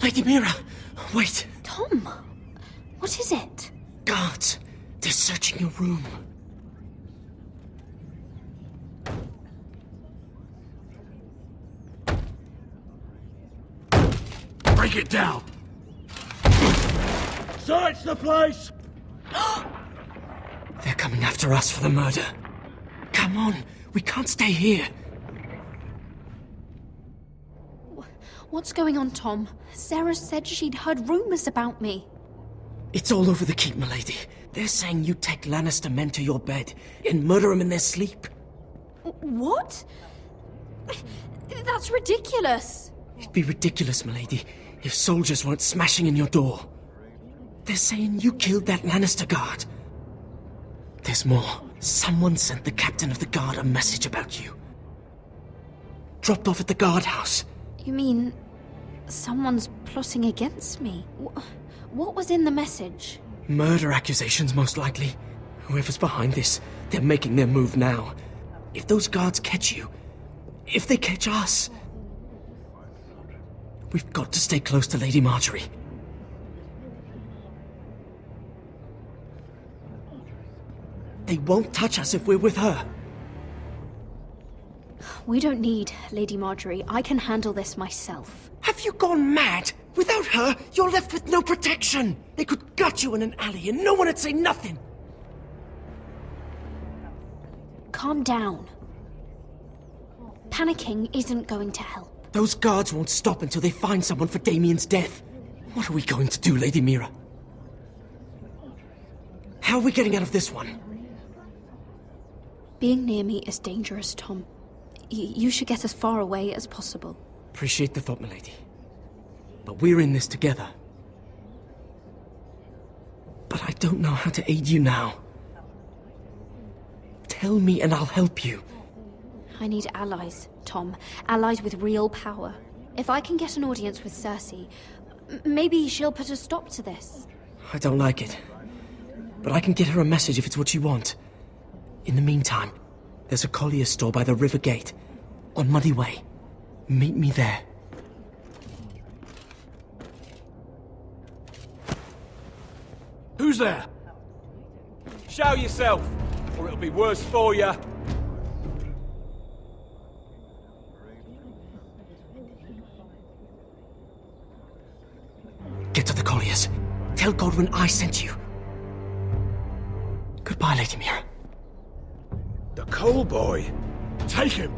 Lady Mira, wait. Tom, what is it? Guards, they're searching your room. Break it down! Search the place! They're coming after us for the murder. Come on, we can't stay here. What's going on, Tom? Sarah said she'd heard rumors about me. It's all over the keep, milady. They're saying you take Lannister men to your bed and murder them in their sleep. What? That's ridiculous. It'd be ridiculous, milady, if soldiers weren't smashing in your door. They're saying you killed that Lannister guard. There's more. Someone sent the captain of the guard a message about you. Dropped off at the guardhouse. You mean someone's plotting against me? What was in the message? Murder accusations, most likely. Whoever's behind this, they're making their move now. If those guards catch you, if they catch us, we've got to stay close to Lady Marjorie. They won't touch us if we're with her. We don't need Lady Marjorie. I can handle this myself. Have you gone mad? Without her, you're left with no protection. They could gut you in an alley and no one would say nothing. Calm down. Panicking isn't going to help. Those guards won't stop until they find someone for Damien's death. What are we going to do, Lady Mira? How are we getting out of this one? Being near me is dangerous, Tom. You should get as far away as possible. Appreciate the thought, milady. But we're in this together. But I don't know how to aid you now. Tell me and I'll help you. I need allies, Tom. Allies with real power. If I can get an audience with Cersei, maybe she'll put a stop to this. I don't like it. But I can get her a message if it's what you want. In the meantime, there's a collier's store by the river gate, on Muddy Way. Meet me there. Who's there? Show yourself, or it'll be worse for you. Get to the colliers. Tell Godwin I sent you. Goodbye, Lady Mira. The Coal Boy. Take him.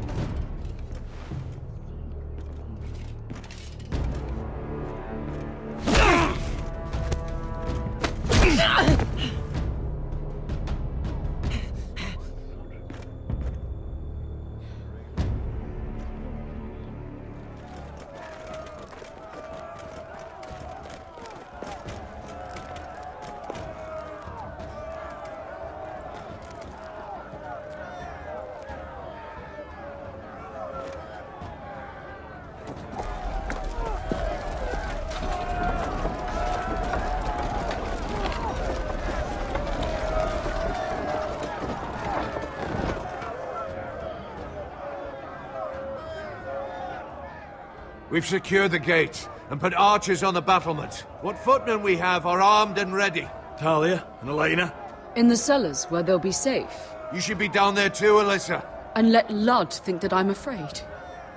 We've secured the gate and put archers on the battlement. What footmen we have are armed and ready. Talia and Elena. In the cellars, where they'll be safe. You should be down there too, Alyssa. And let Ludd think that I'm afraid.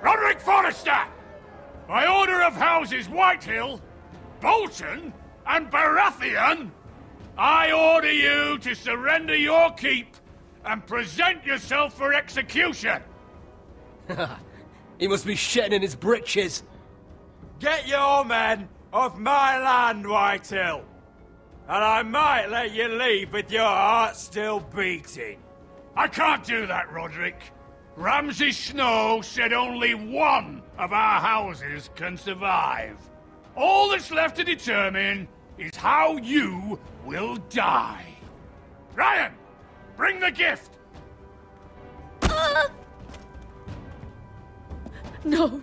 Roderick Forrester! By order of Houses Whitehill, Bolton, and Baratheon, I order you to surrender your keep and present yourself for execution! He must be shitting in his britches. Get your men off my land, Whitehill! And I might let you leave with your heart still beating. I can't do that, Roderick. Ramsay Snow said only one of our houses can survive. All that's left to determine is how you will die. Ryan, bring the gift! No.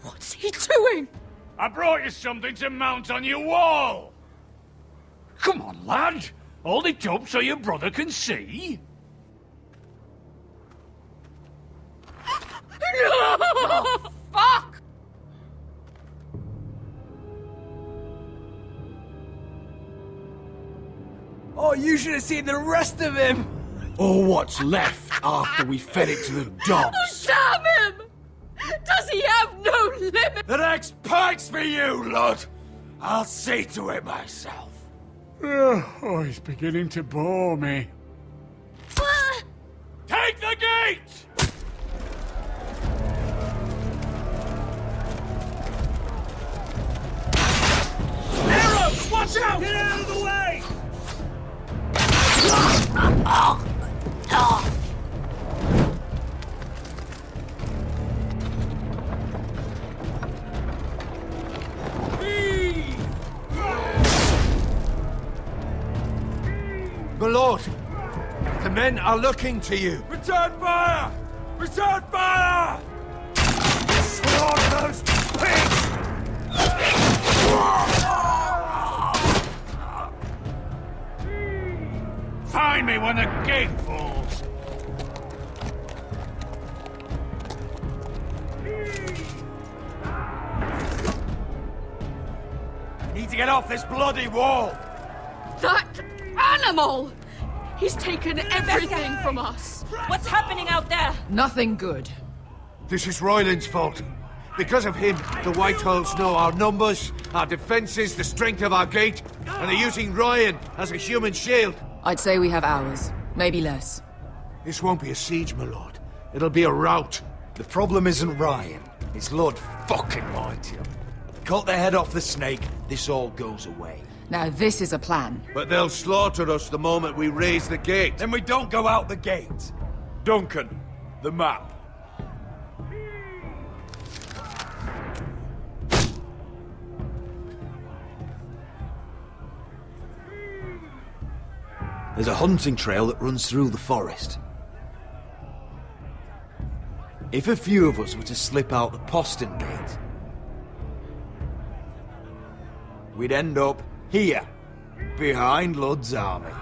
What's he doing? I brought you something to mount on your wall. Come on, lad. Hold it up so your brother can see. No! Oh, fuck! Oh, you should have seen the rest of him! Or what's left after we fed it to the dogs. Damn him! Does he have no limit? The next pike's for you, Lord! I'll see to it myself. Oh, he's beginning to bore me. Take the gate! Arrows! Watch out! Get out of the way! My lord, the men are looking to you. Return fire! Return fire! Lord those pigs! Find me when the gate falls! I need to get off this bloody wall! That animal! He's taken everything from us. What's happening out there? Nothing good. This is Royland's fault. Because of him, the Whitehills know our numbers, our defenses, the strength of our gate, and they're using Ryan as a human shield. I'd say we have hours, maybe less. This won't be a siege, my lord. It'll be a rout. The problem isn't Ryan, it's Lord fucking Whitehill. Cut the head off the snake, this all goes away. Now this is a plan. But they'll slaughter us the moment we raise the gate. Then we don't go out the gate. Duncan, the map. There's a hunting trail that runs through the forest. If a few of us were to slip out the postern gate, we'd end up here, behind Lud's army.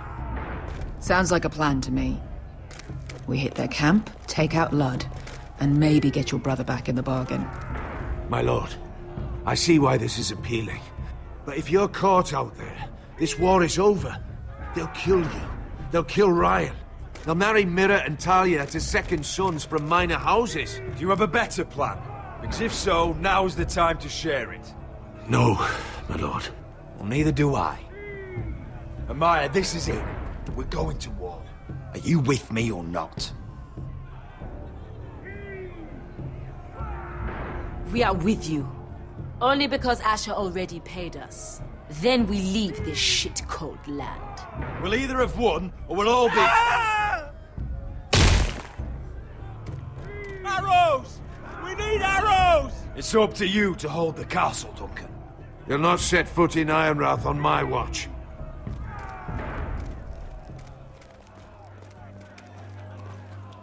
Sounds like a plan to me. We hit their camp, take out Lud, and maybe get your brother back in the bargain. My lord, I see why this is appealing. But if you're caught out there, this war is over. They'll kill you. They'll kill Ryan. They'll marry Mira and Talia to second sons from minor houses. Do you have a better plan? Because if so, now's the time to share it. No, my lord. Well, neither do I. Amaya, this is it. We're going to war. Are you with me or not? We are with you. Only because Asher already paid us. Then we leave this shit-cold land. We'll either have won, or we'll all be... Arrows! We need arrows! It's up to you to hold the castle, Duncan. You'll not set foot in Ironrath on my watch.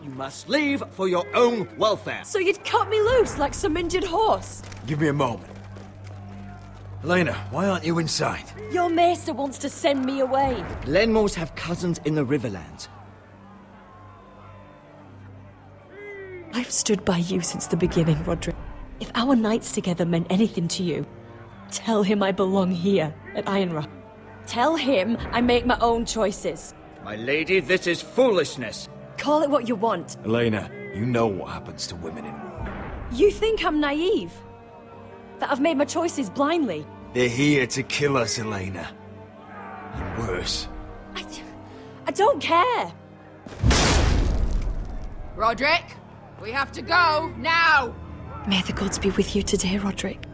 You must leave for your own welfare. So you'd cut me loose like some injured horse? Give me a moment. Elena, why aren't you inside? Your maester wants to send me away. Glenmores have cousins in the Riverlands. I've stood by you since the beginning, Roderick. If our nights together meant anything to you, tell him I belong here, at Ironrath. Tell him I make my own choices. My lady, this is foolishness. Call it what you want. Elena, you know what happens to women in war. You think I'm naive? That I've made my choices blindly? They're here to kill us, Elena. And worse. I don't care. Roderick, we have to go, now! May the gods be with you today, Roderick.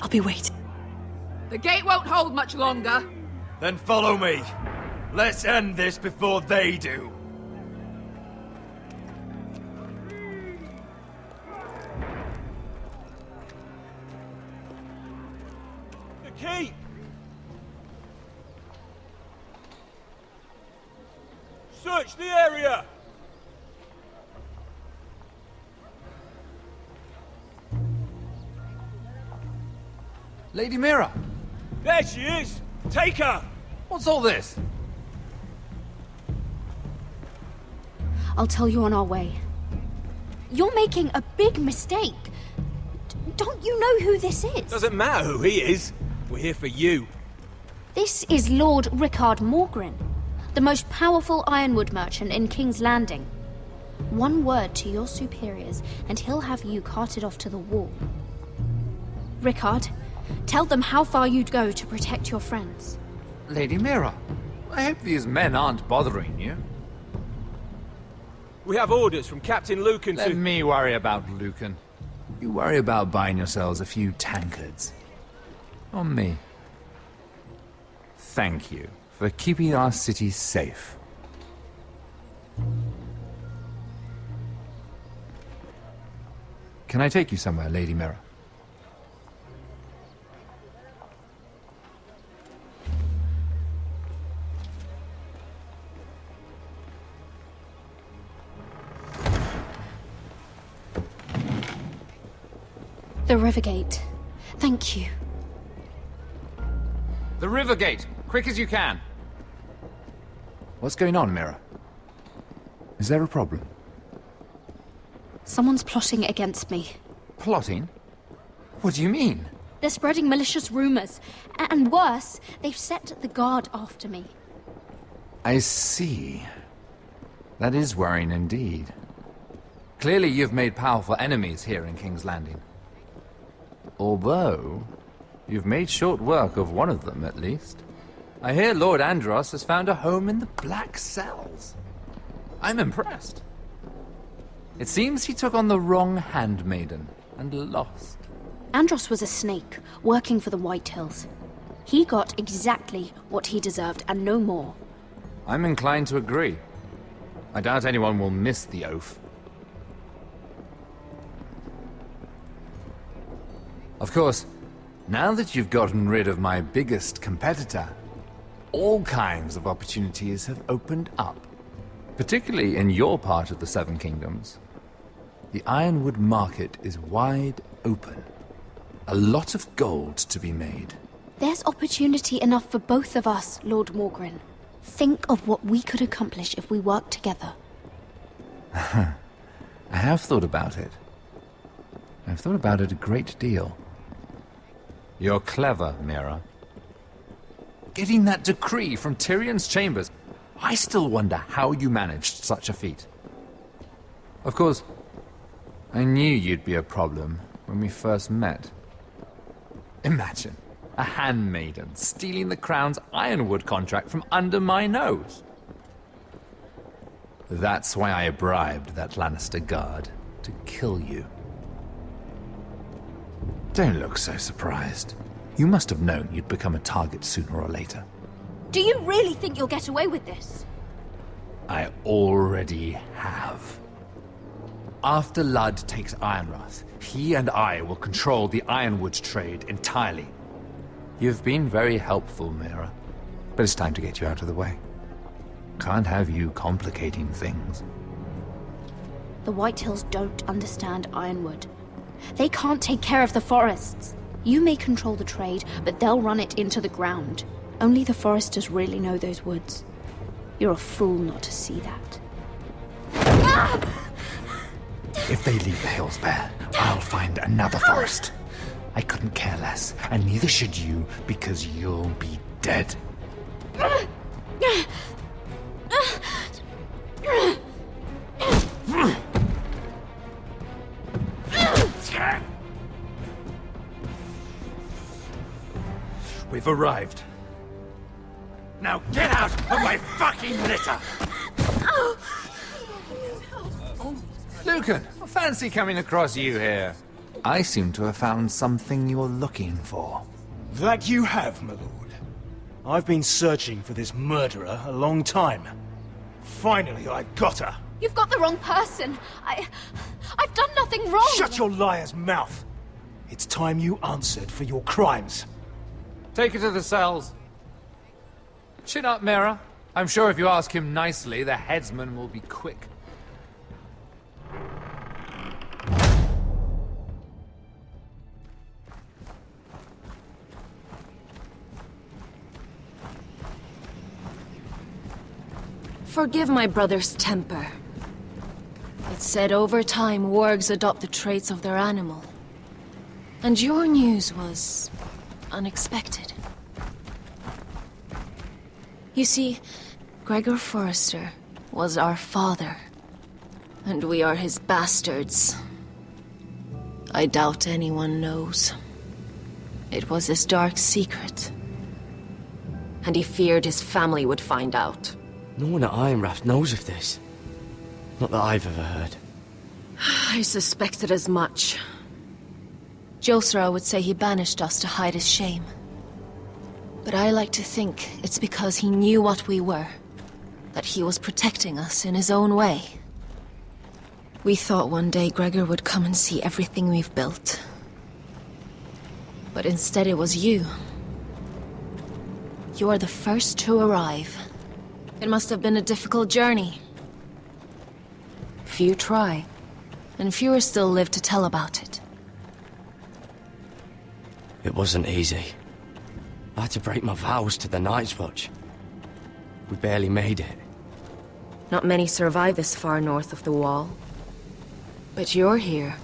I'll be waiting. The gate won't hold much longer. Then follow me. Let's end this before they do. The keep! Search the area! Lady Mira! There she is! Take her! What's all this? I'll tell you on our way. You're making a big mistake. Don't you know who this is? Doesn't matter who he is. We're here for you. This is Lord Rickard Morgren, the most powerful ironwood merchant in King's Landing. One word to your superiors, and he'll have you carted off to the wall. Rickard, tell them how far you'd go to protect your friends. Lady Mira, I hope these men aren't bothering you. We have orders from Captain Lucan Let to... me worry about Lucan. You worry about buying yourselves a few tankards. On me. Thank you for keeping our city safe. Can I take you somewhere, Lady Mira? The Rivergate. Thank you. The Rivergate! Quick as you can! What's going on, Mira? Is there a problem? Someone's plotting against me. Plotting? What do you mean? They're spreading malicious rumors. And worse, they've set the guard after me. I see. That is worrying indeed. Clearly you've made powerful enemies here in King's Landing. Although, you've made short work of one of them, at least. I hear Lord Andros has found a home in the Black Cells. I'm impressed. It seems he took on the wrong handmaiden and lost. Andros was a snake, working for the Whitehills. He got exactly what he deserved, and no more. I'm inclined to agree. I doubt anyone will miss the oath. Of course, now that you've gotten rid of my biggest competitor, all kinds of opportunities have opened up. Particularly in your part of the Seven Kingdoms. The ironwood market is wide open. A lot of gold to be made. There's opportunity enough for both of us, Lord Morgren. Think of what we could accomplish if we worked together. I have thought about it. I've thought about it a great deal. You're clever, Mira. Getting that decree from Tyrion's chambers, I still wonder how you managed such a feat. Of course, I knew you'd be a problem when we first met. Imagine a handmaiden stealing the crown's ironwood contract from under my nose. That's why I bribed that Lannister guard to kill you. Don't look so surprised. You must have known you'd become a target sooner or later. Do you really think you'll get away with this? I already have. After Ludd takes Ironrath, he and I will control the ironwood trade entirely. You've been very helpful, Mira, but it's time to get you out of the way. Can't have you complicating things. The Whitehills don't understand ironwood. They can't take care of the forests. You may control the trade, but they'll run it into the ground. Only the Forresters really know those woods. You're a fool not to see that. If they leave the hills bare, I'll find another forest. I couldn't care less, and neither should you, because you'll be dead. We've arrived. Now get out of my fucking litter! Lucan, fancy coming across you here. I seem to have found something you're looking for. That you have, my lord. I've been searching for this murderer a long time. Finally, I've got her. You've got the wrong person. I've done nothing wrong. Shut your liar's mouth. It's time you answered for your crimes. Take her to the cells. Chin up, Mira. I'm sure if you ask him nicely, the headsman will be quick. Forgive my brother's temper. It's said over time wargs adopt the traits of their animal. And your news was unexpected. You see, Gregor Forrester was our father, and we are his bastards. I doubt anyone knows. It was his dark secret, and he feared his family would find out. No one at Ironrath knows of this. Not that I've ever heard. I suspected as much. Josra would say he banished us to hide his shame. But I like to think it's because he knew what we were, that he was protecting us in his own way. We thought one day Gregor would come and see everything we've built. But instead it was you. You are the first to arrive. It must have been a difficult journey. Few try, and fewer still live to tell about it. It wasn't easy. I had to break my vows to the Night's Watch. We barely made it. Not many survive this far north of the Wall. But you're here.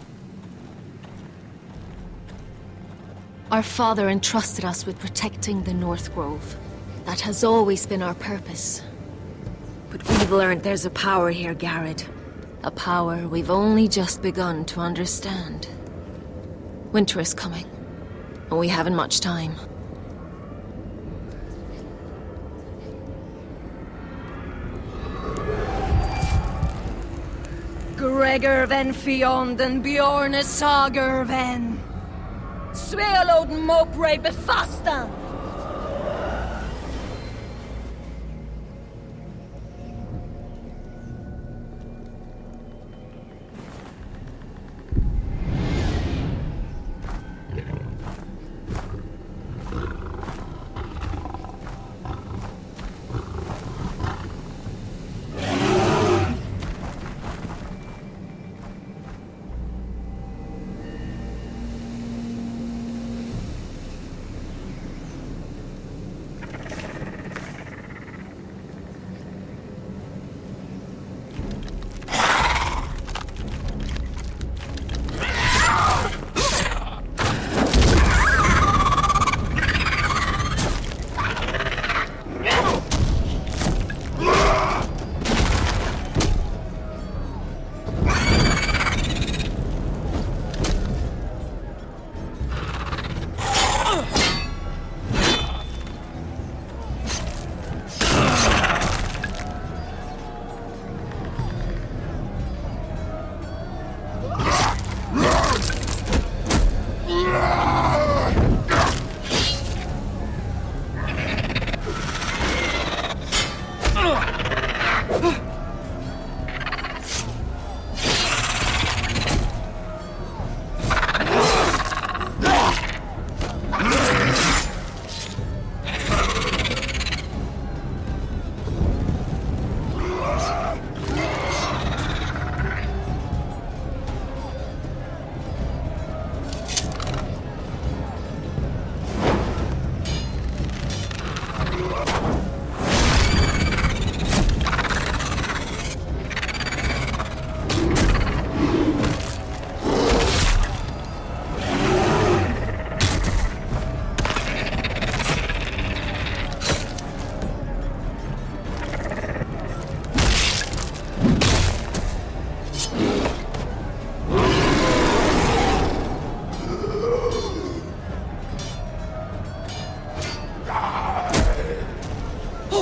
Our father entrusted us with protecting the North Grove. That has always been our purpose. But we've learned there's a power here, Gared. A power we've only just begun to understand. Winter is coming, and we haven't much time. Gregor ven Fionden Bjorne Sager ven. Svealoden Mopre befastan.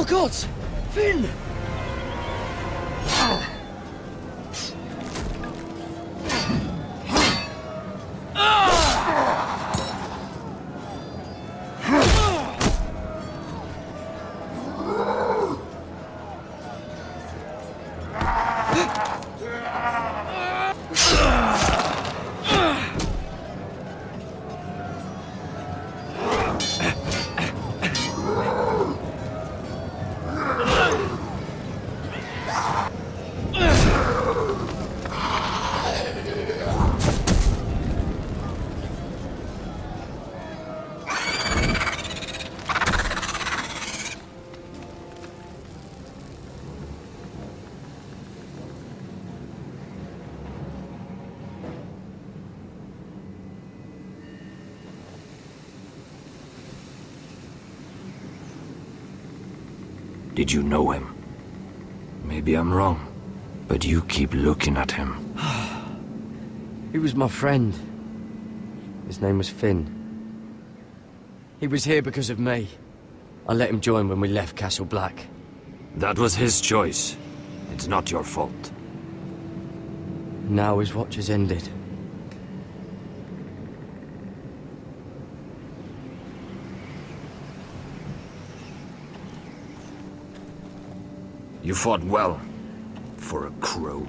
gods! Finn! Did you know him? Maybe I'm wrong, but you keep looking at him. He was my friend. His name was Finn. He was here because of me. I let him join when we left Castle Black. That was his choice. It's not your fault. Now his watch has ended. You fought well. For a crow.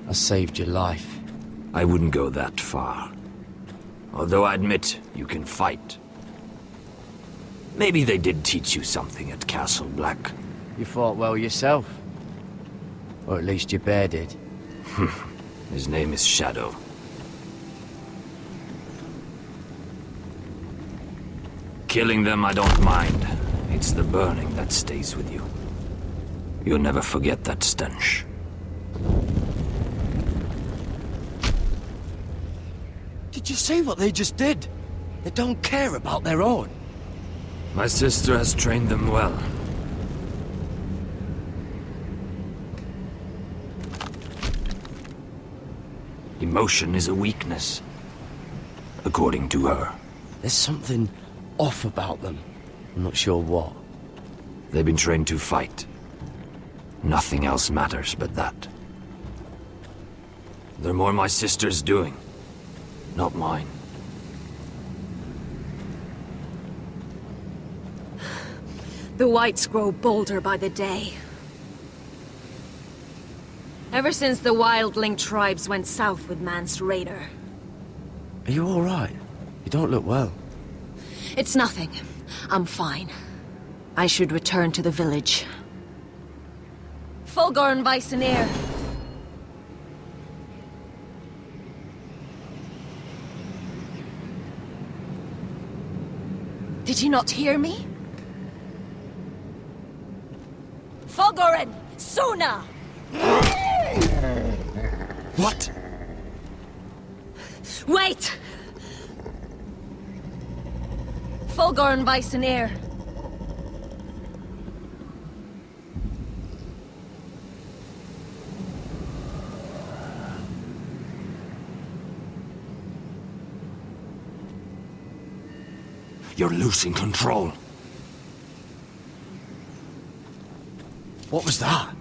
I saved your life. I wouldn't go that far. Although I admit, you can fight. Maybe they did teach you something at Castle Black. You fought well yourself. Or at least your bear did. His name is Shadow. Killing them I don't mind. It's the burning that stays with you. You'll never forget that stench. Did you see what they just did? They don't care about their own. My sister has trained them well. Emotion is a weakness, according to her. There's something off about them. I'm not sure what. They've been trained to fight. Nothing else matters but that. They're more my sister's doing, not mine. The Whites grow bolder by the day. Ever since the wildling tribes went south with Mance Rayder. Are you all right? You don't look well. It's nothing. I'm fine. I should return to the village. Fulgor and Vysenir. Did you not hear me? Fulgorin! Suna! What? Wait! Fulgor and Vysenir. You're losing control. What was that?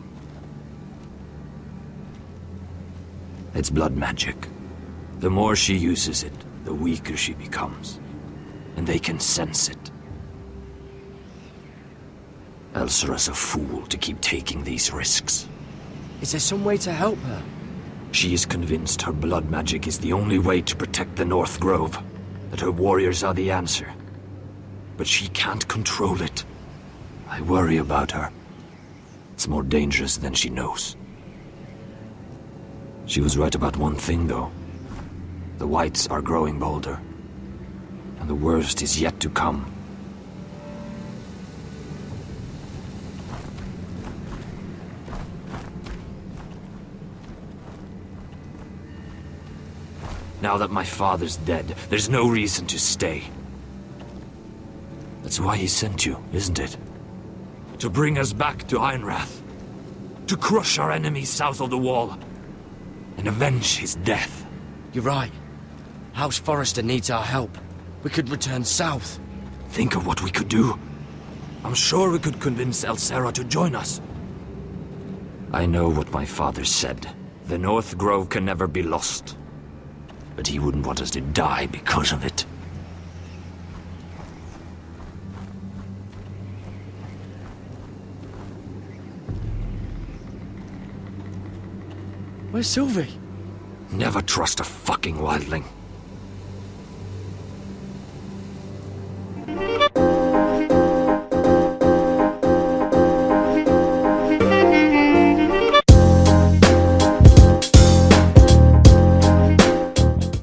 It's blood magic. The more she uses it, the weaker she becomes. And they can sense it. Elsera's a fool to keep taking these risks. Is there some way to help her? She is convinced her blood magic is the only way to protect the North Grove. That her warriors are the answer. But she can't control it. I worry about her. It's more dangerous than she knows. She was right about one thing, though. The Whites are growing bolder. And the worst is yet to come. Now that my father's dead, there's no reason to stay. That's why he sent you, isn't it? To bring us back to Ironrath. To crush our enemies south of the wall. And avenge his death. You're right. House Forrester needs our help. We could return south. Think of what we could do. I'm sure we could convince Elsera to join us. I know what my father said. The North Grove can never be lost. But he wouldn't want us to die because of it. Where's Sylvie? Never trust a fucking wildling.